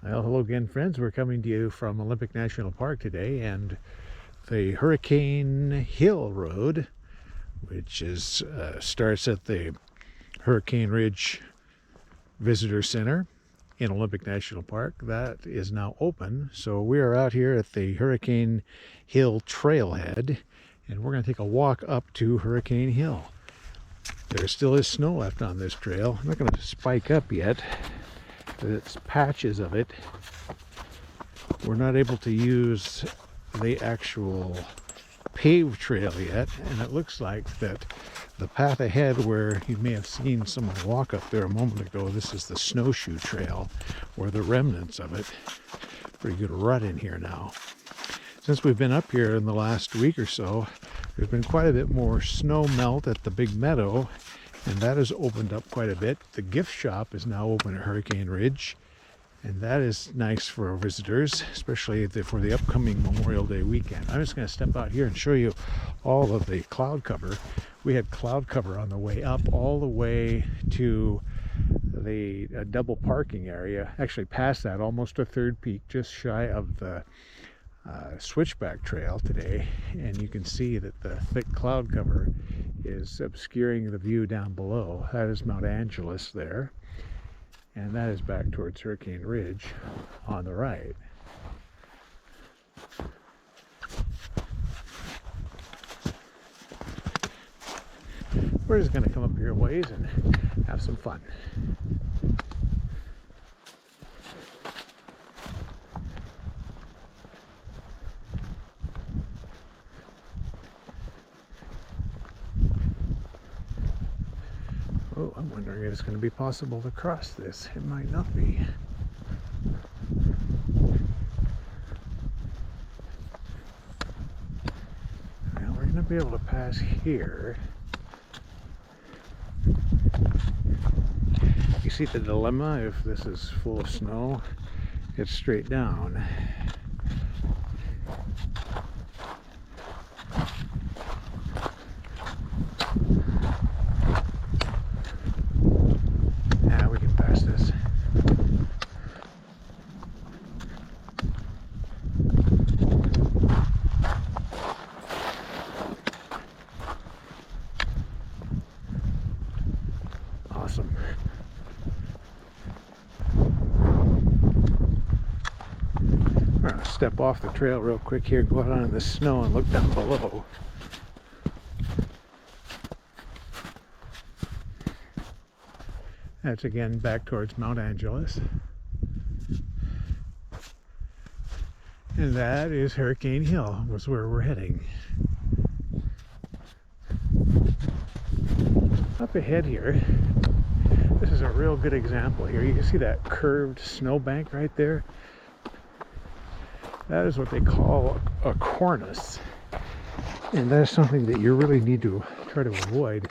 Well, hello again, friends. We're coming to you from Olympic National Park today, and the Hurricane Hill Road, which is starts at the Hurricane Ridge Visitor Center in Olympic National Park. That is now open, so we are out here at the Hurricane Hill Trailhead, and we're going to take a walk up to Hurricane Hill. There still is snow left on this trail. I'm not going to spike up yet. It's patches of it. We're not able to use the actual paved trail yet, and it looks like that the path ahead where you may have seen someone walk up there a moment ago, this is the Snowshoe Trail, or the remnants of it. Pretty good rut in here now. Since we've been up here in the last week or so, there's been quite a bit more snow melt at the big meadow, and that has opened up quite a bit. The gift shop is now open at Hurricane Ridge, and that is nice for visitors, especially for the upcoming Memorial Day weekend. I'm just going to step out here and show you all of the cloud cover. We had cloud cover on the way up all the way to the double parking area, actually past that, almost a third peak, just shy of the switchback trail today, and you can see that the thick cloud cover is obscuring the view down below. That is Mount Angeles there, and that is back towards Hurricane Ridge on the right. We're just going to come up here a ways and have some fun. Oh, I'm wondering if it's going to be possible to cross this. It might not be. Well, we're going to be able to pass here. You see the dilemma? If this is full of snow, it's straight down. Awesome. We're going to step off the trail real quick here, go out on the snow and look down below. That's again back towards Mount Angeles. And that is Hurricane Hill, was where we're heading. Up ahead here, this is a real good example here. You can see that curved snowbank right there. That is what they call a cornice. And that is something that you really need to try to avoid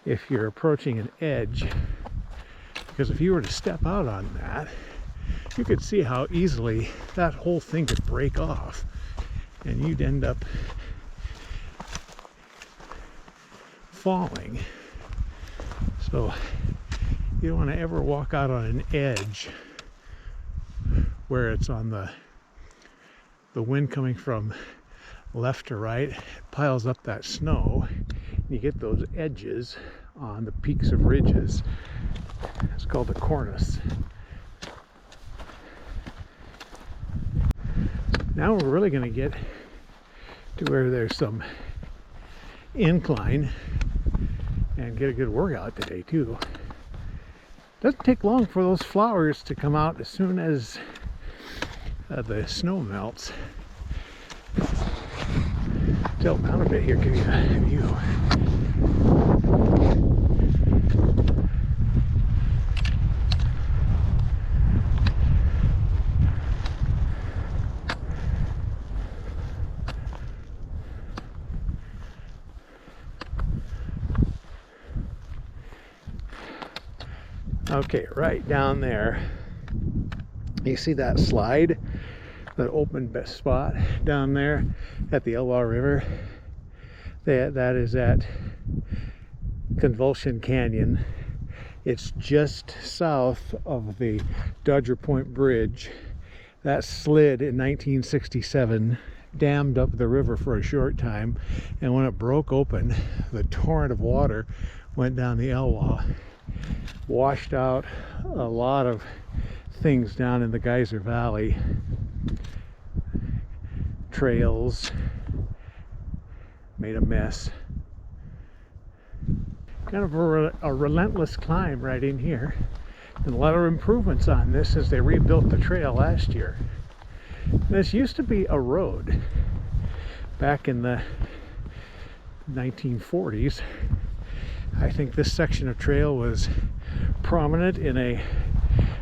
if you're approaching an edge. Because if you were to step out on that, you could see how easily that whole thing could break off. And you'd end up falling. So you don't want to ever walk out on an edge where it's on the wind coming from left to right. It piles up that snow. You get those edges on the peaks of ridges. It's called the cornice. Now we're really going to get to where there's some incline and get a good workout today too. Doesn't take long for those flowers to come out as soon as the snow melts. Tilt down a bit here, give you a view. Okay, right down there, you see that slide, that open spot down there at the Elwha River? That is at Convulsion Canyon, It's just south of the Dodger Point Bridge. That slid in 1967, dammed up the river for a short time, and when it broke open, the torrent of water went down the Elwha, washed out a lot of things down in the Geyser Valley. Trails, made a mess. Kind of a relentless climb right in here, and a lot of improvements on this as they rebuilt the trail last year. This used to be a road back in the 1940s. I think this section of trail was prominent in a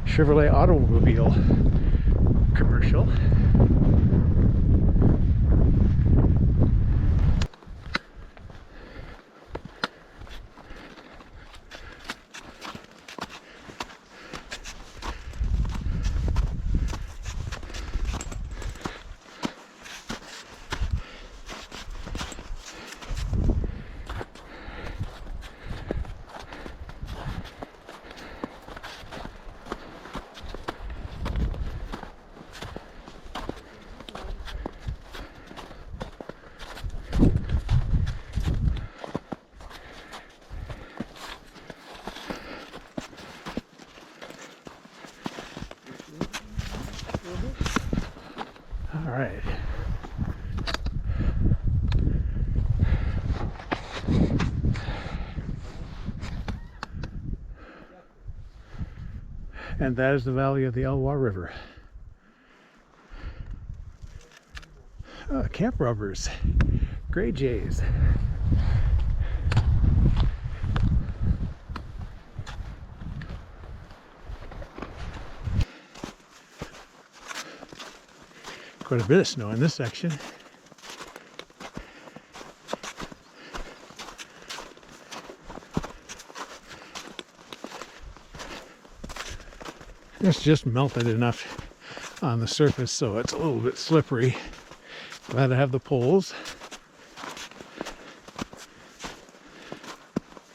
Chevrolet automobile commercial. All right. And that is the valley of the Elwha River. Camp rubbers, gray jays. Quite a bit of snow in this section. It's just melted enough on the surface so it's a little bit slippery. Glad to have the poles.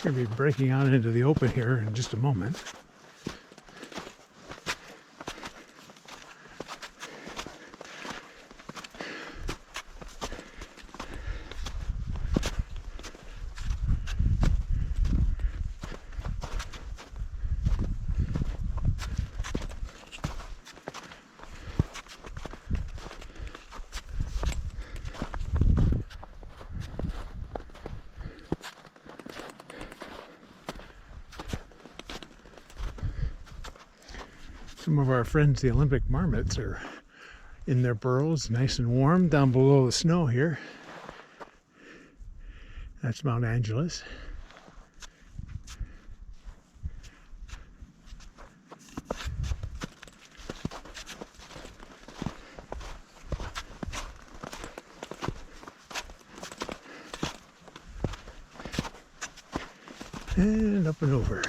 Going to be breaking out into the open here in just a moment. Some of our friends, the Olympic marmots, are in their burrows, nice and warm, down below the snow here. That's Mount Angeles. And up and over.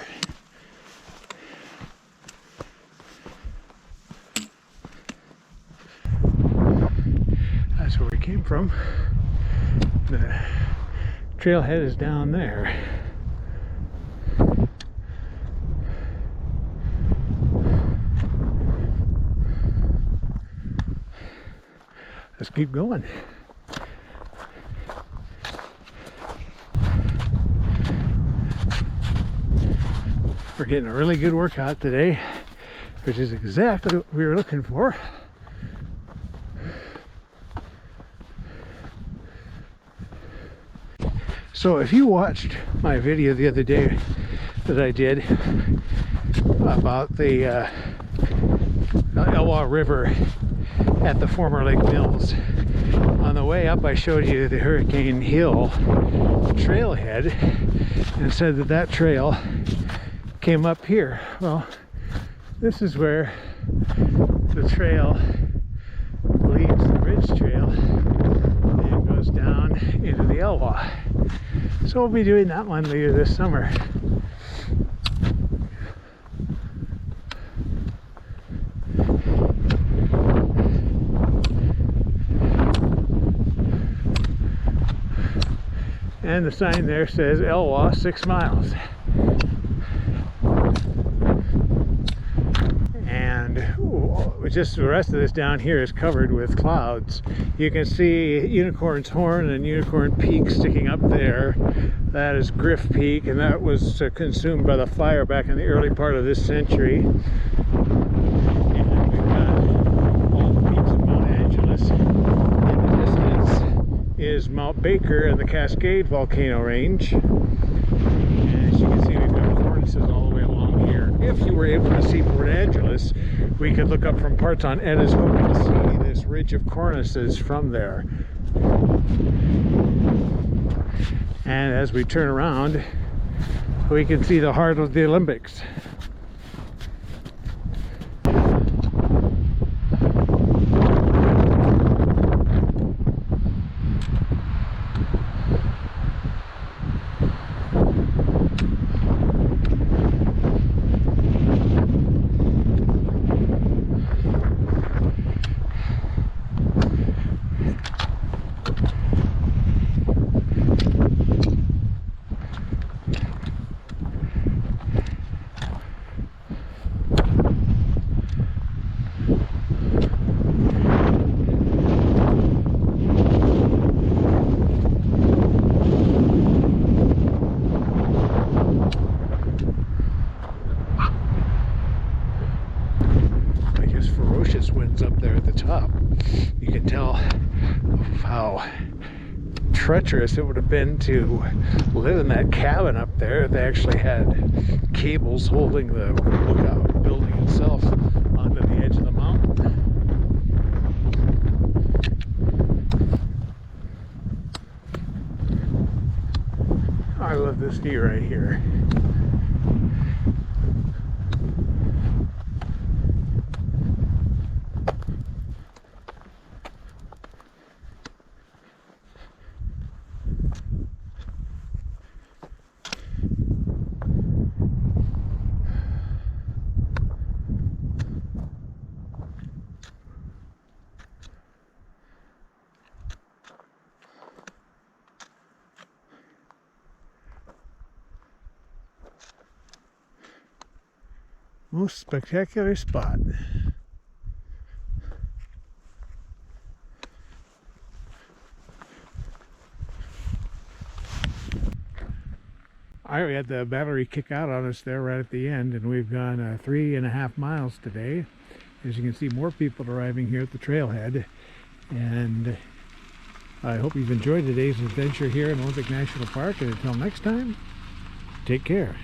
That's where we came from. The trailhead is down there. Let's keep going. We're getting a really good workout today, which is exactly what we were looking for. So if you watched my video the other day that I did about the Elwha River at the former Lake Mills, on the way up I showed you the Hurricane Hill trailhead and said that that trail came up here. Well, this is where the trail leaves the Ridge Trail and goes down into the Elwha. So we'll be doing that one later this summer. And the sign there says Elwha 6 miles. and just the rest of this down here is covered with clouds. You can see Unicorn's Horn and Unicorn Peak sticking up there. That is Griff Peak, and that was consumed by the fire back in the early part of this century. And we've got all the peaks of Mount Angeles. In the distance is Mount Baker and the Cascade volcano range. And as you can see, we've got cornices all the way along here. If you were able to see Port Angeles, we could look up from parts on Edda's Hook and see this ridge of cornices from there. And as we turn around, we can see the heart of the Olympics. Winds up there at the top. You can tell how treacherous it would have been to live in that cabin up there. They actually had cables holding the lookout building itself onto the edge of the mountain. I love this view right here. Most spectacular spot. We had the battery kick out on us there right at the end, and we've gone 3.5 miles today. As you can see, more people arriving here at the trailhead, and I hope you've enjoyed today's adventure here in Olympic National Park, and until next time, take care.